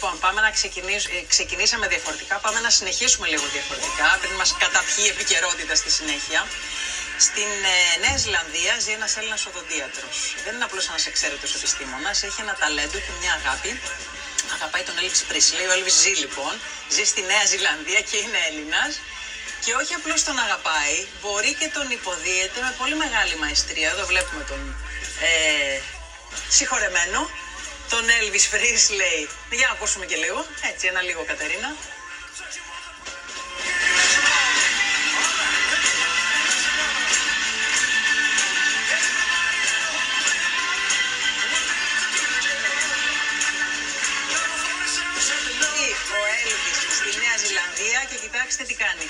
Λοιπόν, πάμε να ξεκινήσαμε διαφορετικά, πάμε να συνεχίσουμε λίγο διαφορετικά, πριν μας καταπιεί η επικαιρότητα στη συνέχεια. Στην Νέα Ζηλανδία ζει ένας Έλληνας οδοντίατρος. Δεν είναι απλώς ένας εξαίρετος επιστήμονας, έχει ένα ταλέντο και μια αγάπη. Αγαπάει τον Elvis Presley. Ο Elvis ζει λοιπόν, ζει στη Νέα Ζηλανδία και είναι Έλληνας. Και όχι απλώς τον αγαπάει, μπορεί και τον υποδίεται με πολύ μεγάλη μαεστρία. Εδώ βλέπουμε τον συγχωρεμένο, τον Elvis Presley. Για να ακούσουμε και λίγο, έτσι ένα λίγο Κατερίνα. Ο Elvis στη Νέα Ζηλανδία και κοιτάξτε τι κάνει.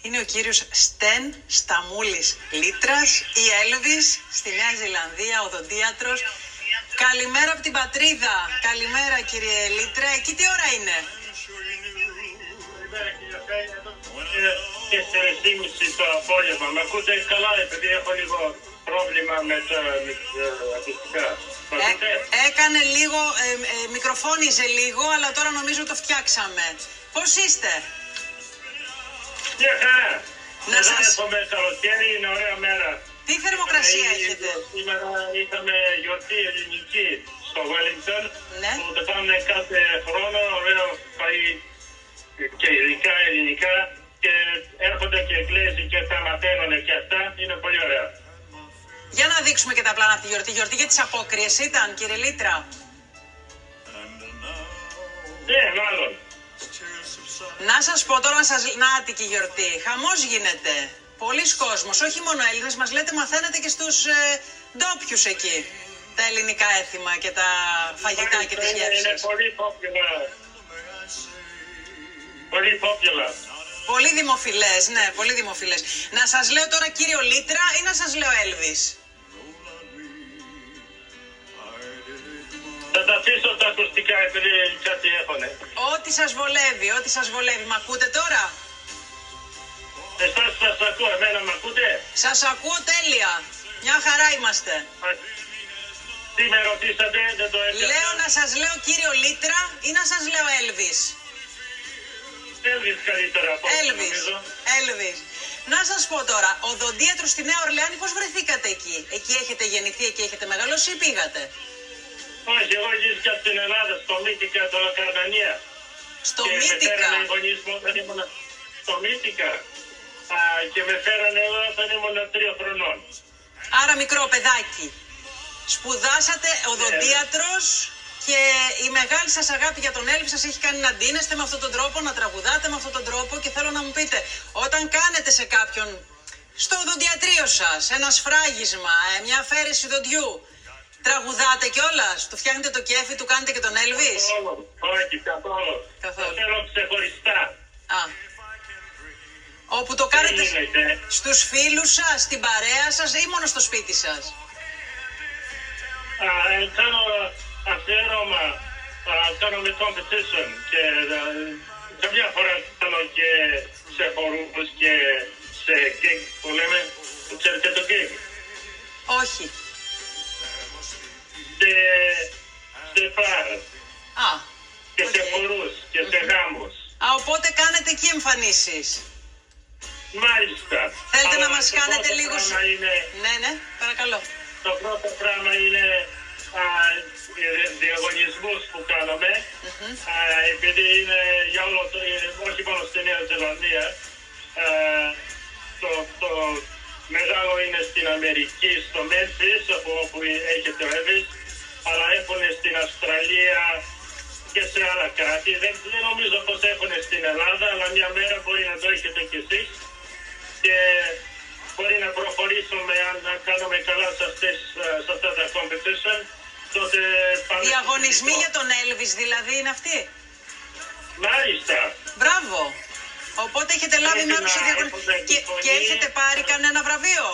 Είναι ο κύριος Στεν Σταμούλης Λίτρας ή Έλβης στη Νέα Ζηλανδία, οδοντίατρος. Καλημέρα από την πατρίδα. Καλημέρα κύριε Λίτρα. Εκεί τι ώρα είναι? Είναι 4:30 το απόγευμα. Μ' ακούτε καλά επειδή έχω λίγο πρόβλημα με τα ακουστικά. Έκανε λίγο, μικροφώνιζε λίγο, αλλά τώρα νομίζω το φτιάξαμε. Πώς είστε? Μια χαρά. Εδώ έχουμε καλοκαίρι, είναι ωραία μέρα. Τι θερμοκρασία έχετε? Σήμερα είχαμε γιορτή ελληνική στο Wellington, ναι, που το κάνουμε κάθε χρόνο, ωραίο φαΐ και ειδικά ελληνικά και έρχονται και Εγγλέζοι και τα μαθαίνουν και αυτά, είναι πολύ ωραία. Για να δείξουμε και τα πλάνα από τη γιορτή. Γιορτή για τις απόκριες ήταν, κύριε Λίτρα? Ναι, μάλλον. Να σας πω τώρα, να άτικη γιορτή. Χαμός γίνεται. Πολλοί κόσμος, όχι μόνο Έλληνες, μας λέτε μαθαίνετε και στους ντόπιους εκεί. Τα ελληνικά έθιμα και τα φαγητά και τις γεύσεις. Είναι πολύ popular. Πολύ popular. Πολύ δημοφιλές, ναι, πολύ δημοφιλές. Να σας λέω τώρα κύριο Λίτρα ή να σας λέω Έλβης? Θα τα αφήσω τα ακουστικά επειδή κάτι έχουνε. Ό,τι σας βολεύει, ό,τι σας βολεύει. Μ' ακούτε τώρα? Εσάς σας ακούω, εμένα μ' ακούτε? Σας ακούω τέλεια. Μια χαρά είμαστε. Τι με ρωτήσατε, δεν το έπιασα. Λέω να σας λέω κύριο Λίτρα ή να σας λέω Έλβης? Έλβης καλύτερα από όσο νομίζω. Έλβης. Να σας πω τώρα, οδοντίατρος στη Νέα Ορλεάνη, πώς βρεθήκατε εκεί? Εκεί έχετε γεννηθεί, εκεί έχετε μεγαλώσει ή πήγατε? Όχι, εγώ γύρισα στην Ελλάδα, στο Μύτικα, το Λακαρδανία. Στο και Μύτικα? Και με φέρανε οι γονείς μου όταν ήμουν στο Μύτικα. Και με φέρανε εδώ όταν ήμουν 3 χρονών. Άρα μικρό παιδάκι. Σπουδάσατε οδοντίατρος και η μεγάλη σας αγάπη για τον Έλβη σας έχει κάνει να ντύνεστε με αυτόν τον τρόπο, να τραγουδάτε με αυτόν τον τρόπο. Και θέλω να μου πείτε, όταν κάνετε σε κάποιον στο οδοντιατρίο σας ένα σφράγισμα, μια αφαίρεση δοντιού, τραγουδάτε κιόλας? Του φτιάχνετε το κέφι, του κάνετε και τον Έλβης? Όχι, καθόλου. Το θέλω ξεχωριστά. Όπου το κάνετε στους φίλους σας, στην παρέα σας ή μόνο στο σπίτι σας? Κάνω αφιέρωμα, κάνω με competition και καμιά φορά κάνω και σε χορούς και σε gig που λέμε. Ξέρετε το gig? Όχι. Σε φάρ και σε χορούς και σε γάμους. Οπότε κάνετε εκεί εμφανίσεις? Μάλιστα. Θέλετε να μας κάνετε λίγο? Ναι, παρακαλώ. Το πρώτο πράγμα είναι διαγωνισμούς που κάναμε, επειδή είναι για όλο το, όχι μόνο στη Νέα Ζηλανδία, το μεγάλο είναι στην Αμερική, στο Memphis, όπου έχετε ο Elvis, Αυστραλία και σε άλλα κράτη. Δεν νομίζω πως έχουν στην Ελλάδα, αλλά μια μέρα μπορεί να το έχετε κι εσείς και μπορεί να προχωρήσουμε αν κάνουμε καλά σε αυτά τα competition. Τότε Οι αγωνισμοί για τον Έλβις δηλαδή είναι αυτοί. Μάλιστα. Μπράβο. Οπότε έχετε λάβει μέρος σε διαγωνισμούς και έχετε πάρει κανένα βραβείο.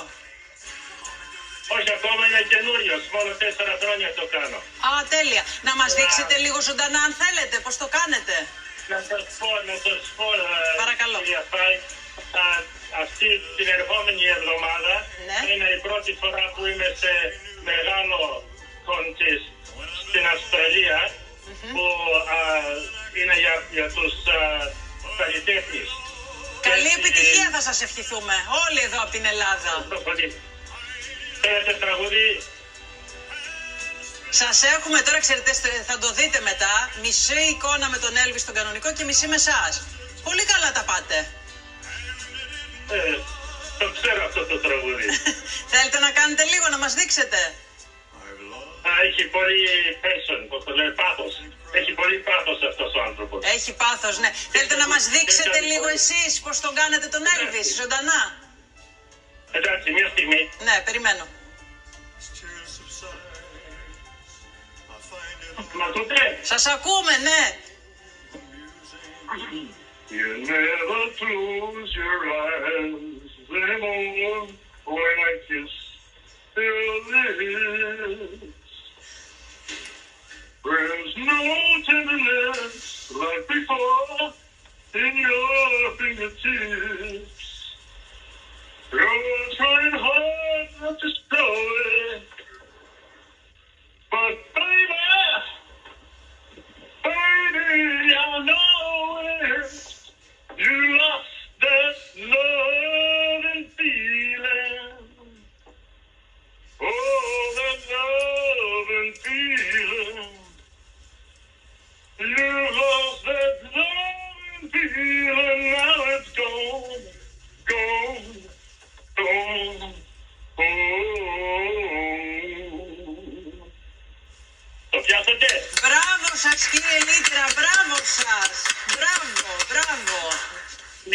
Όχι, ακόμα είναι καινούριος. Μόνο 4 χρόνια το κάνω. Α, τέλεια. Να μας δείξετε λίγο ζωντανά αν θέλετε πώς το κάνετε. Να σας πω, Παρακαλώ. κυρία Φάι, αυτή την ερχόμενη εβδομάδα Ναι. είναι η πρώτη φορά που είμαι σε μεγάλο contest στην Αυστραλία που είναι για τους καλλιτέχνες. Καλή επιτυχία θα σας ευχηθούμε. Όλοι εδώ από την Ελλάδα. Θέλετε τραγούδι? Σας έχουμε τώρα, ξέρετε, θα το δείτε μετά, μισή εικόνα με τον Έλβις τον κανονικό και μισή με εσάς. Πολύ καλά τα πάτε. Το ξέρω αυτό το τραγούδι. Θέλετε να κάνετε λίγο, να μας δείξετε. Έχει πολύ passion, πώς το λέει, πάθος. Έχει πολύ πάθος αυτός ο άνθρωπος. Έχει πάθος, ναι. Θέλετε να μας δείξετε λίγο εσείς πώς τον κάνετε τον Έλβις, ζωντανά. Εντάξει, μια στιγμή. Ναι, περιμένω. Μ' ακούτε? Σας ακούμε, ναι. You never close your eyes anymore when I kiss your lips. There's no tenderness like before in your fingertips. You're trying hard not to show it, but baby, I know it. You lost that loving feeling. Oh, that loving feeling. You lost that loving feeling. Now it's gone, gone, gone. Το πιάσατε? Μπράβο σας κύριε Λίτρα, μπράβο σας. Μπράβο.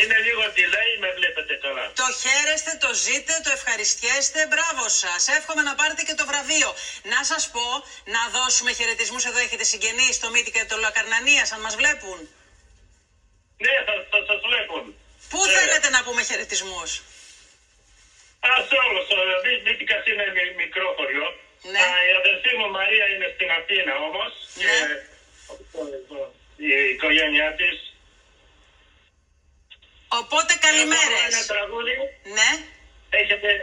Είναι λίγο delay, με βλέπετε καλά. Το χαίρεστε, το ζείτε, το ευχαριστιέστε, μπράβο σας. Εύχομαι να πάρετε και το βραβείο. Να σας πω, να δώσουμε χαιρετισμούς, εδώ έχετε συγγενείς στο Μύτη και το Λακαρνανίας, αν μας βλέπουν. Ναι, θα σας βλέπουν. Πού θέλετε να πούμε χαιρετισμούς? Σε όλους, Μύτικας είναι μικρό χωριό. Ναι. Η αδερφή μου Μαρία είναι στην Αθήνα όμως. Ναι. Και η οικογένειά της. Οπότε καλημέρες. Ένα τραγούδι. Ναι.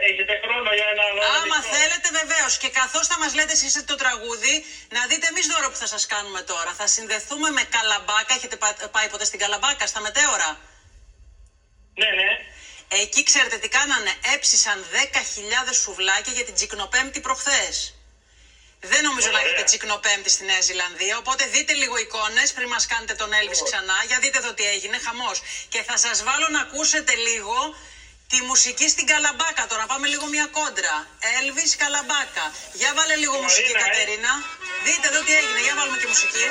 Έχετε χρόνο για ένα άλλο? Άμα θέλετε βεβαίως. Και καθώς θα μας λέτε εσείς το τραγούδι, να δείτε εμείς δώρο που θα σας κάνουμε τώρα. Θα συνδεθούμε με Καλαμπάκα. Έχετε πάει ποτέ στην Καλαμπάκα, στα μετέωρα? Ναι. Εκεί ξέρετε τι κάνανε? Έψησαν 10.000 σουβλάκια για την Τσικνοπέμπτη προχθές. Δεν νομίζω να έχετε Τσικνοπέμπτη στη Νέα Ζηλανδία, οπότε δείτε λίγο εικόνες πριν μας κάνετε τον Έλβις ξανά. Για δείτε εδώ τι έγινε, χαμός. Και θα σας βάλω να ακούσετε λίγο τη μουσική στην Καλαμπάκα τώρα. Πάμε λίγο μια κόντρα. Έλβις Καλαμπάκα. Για βάλε λίγο μουσική, Κατερίνα. Δείτε εδώ τι έγινε, για βάλουμε και μουσική.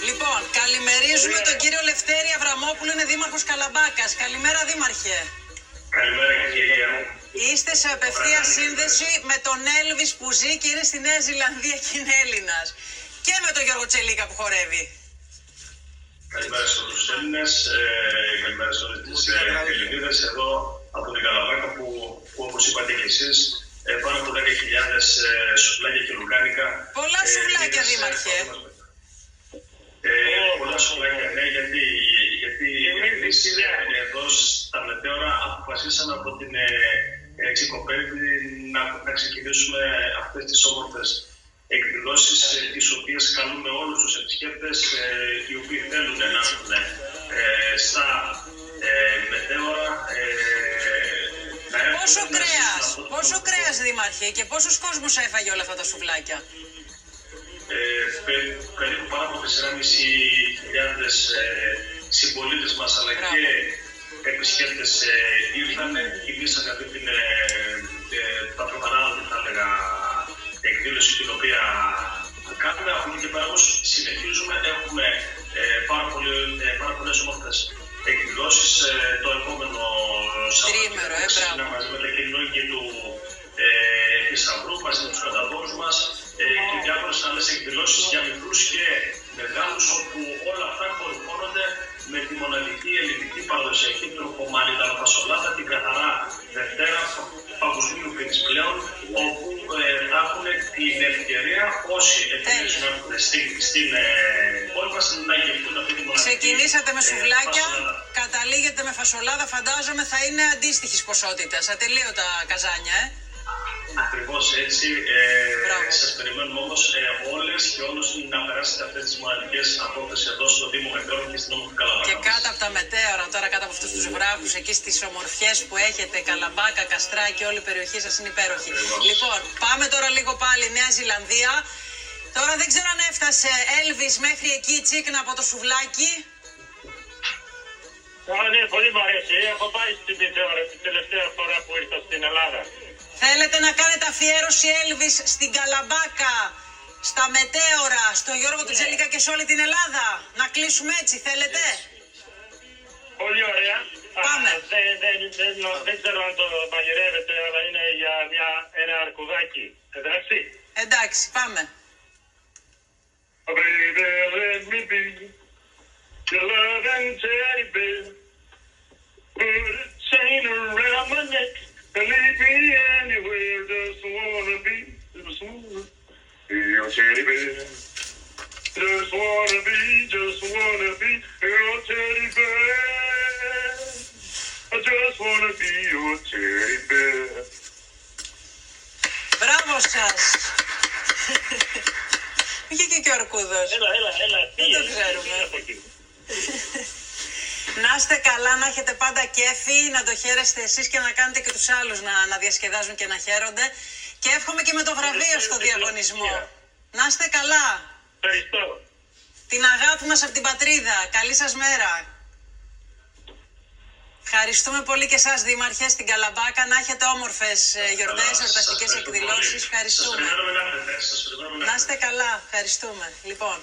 Λοιπόν, καλημερίζουμε τον κύριο Λευτέρη Αβραμόπουλο, είναι δήμαρχος Καλαμπάκας. Καλημέρα, δήμαρχε. Καλημέρα κυρία μου. Είστε σε απευθεία σύνδεση με τον Έλβις που ζει και είναι στη Νέα Ζηλανδία και είναι Έλληνας. Και με τον Γιώργο Τσελίκα που χορεύει. Καλημέρα σε όλους τους Έλληνες, καλημέρα σε όλες τις Ελληνίδες εδώ από την Καλαμπάκα που όπως είπατε και εσείς πάνω από 10.000 σουβλάκια και λουκάνικα. Πολλά σουβλάκια, Δήμαρχε. Πολλά σουβλάκια, ναι, γιατί εμείς εδώ στα μετέωρα αποφασίσαμε από την Εξικοπέδη να ξεκινήσουμε αυτές τις όμορφες εκδηλώσεις, τις οποίες καλούμε όλους τους επισκέπτες οι οποίοι θέλουν να έρθουν στα μετέωρα. Πόσο κρέας, Δήμαρχε, και πόσους κόσμους έφαγε όλα αυτά τα σουβλάκια? Περίπου πάνω από 4.500 συμπολίτες μας αλλά και επισκέπτες ήρθαν, κινήσαμε αυτή την πατροπανάδοτη, θα έλεγα, εκδήλωση την οποία κάνουμε. Από εκεί και πέρα όμως συνεχίζουμε, έχουμε πάρα πολλές όμορφες εκδηλώσεις. Το επόμενο Σαββατοκύριακο μαζί με τα κοινωνική του θησαυρού, μαζί με τους καταδόρους μας και διάφορες άλλες εκδηλώσεις για μικρούς και μεγάλους, όπου όλα αυτά κορυφώνονται με τη μοναδική ελληνική παραδοσιακή τροχομάλιτα φασολάδα, την καθαρά Δευτέρα Παγκοσμίου Φίνης πλέον, όπου θα έχουν την ευκαιρία όσοι επιθυμούν να έρθουν στην πόλη μας να γευτούν αυτή τη μοναδική. Ξεκινήσατε με σουβλάκια, καταλήγετε με φασολάδα, φαντάζομαι θα είναι αντίστοιχης ποσότητας, ατελείωτα καζάνια, Ακριβώς έτσι. Σας περιμένουμε όμως όλες και όλους να περάσετε αυτές τις μοναδικές απόφασεις εδώ στο Δήμο Μετέωρων και στην όμορφη Καλαμπάκα. Και κάτω από τα μετέωρα, τώρα κάτω από αυτούς τους βράχους, εκεί στις ομορφιές που έχετε, Καλαμπάκα, Καστρά και όλη η περιοχή σας είναι υπέροχη. Λοιπόν, πάμε τώρα λίγο πάλι Νέα Ζηλανδία. Τώρα δεν ξέρω αν έφτασε Έλβις μέχρι εκεί η τσίκνα από το σουβλάκι. Ναι, πολύ μου αρέσει. Έχω πάει στην Μετέωρα την τελευταία φορά που ήρθα στην Ελλάδα. Θέλετε να κάνετε αφιέρωση Έλβις στην Καλαμπάκα, στα μετέωρα, στον Γιώργο του Τσελίκα και σε όλη την Ελλάδα? Να κλείσουμε έτσι, θέλετε? Πολύ ωραία. Πάμε. Δεν ξέρω αν το μαγειρεύετε, αλλά είναι για ένα αρκουδάκι. Εντάξει. Εντάξει, πάμε. Baby, let me be your loving teddy bear. Put a chain around my neck and lead me anywhere. Just wanna be your teddy bear. Just wanna be your teddy bear. I just wanna be your teddy bear. Μπράβο σας. Βγήκε και ο Αρκούδος. Έλα. Δεν το ξέρουμε. Να είστε καλά, να έχετε πάντα κέφι, να το χαίρεστε εσείς και να κάνετε και τους άλλους να διασκεδάζουν και να χαίρονται. Και εύχομαι και με το βραβείο στο διαγωνισμό. Να είστε καλά. Ευχαριστώ. Την αγάπη μας από την πατρίδα. Καλή σας μέρα. Ευχαριστούμε πολύ και εσάς, Δήμαρχε, στην Καλαμπάκα. Να έχετε όμορφες γιορτές, εορταστικές εκδηλώσεις. Ευχαριστούμε. Σας περιμένουμε να έρθετε. Να είστε καλά. Ευχαριστούμε. Λοιπόν.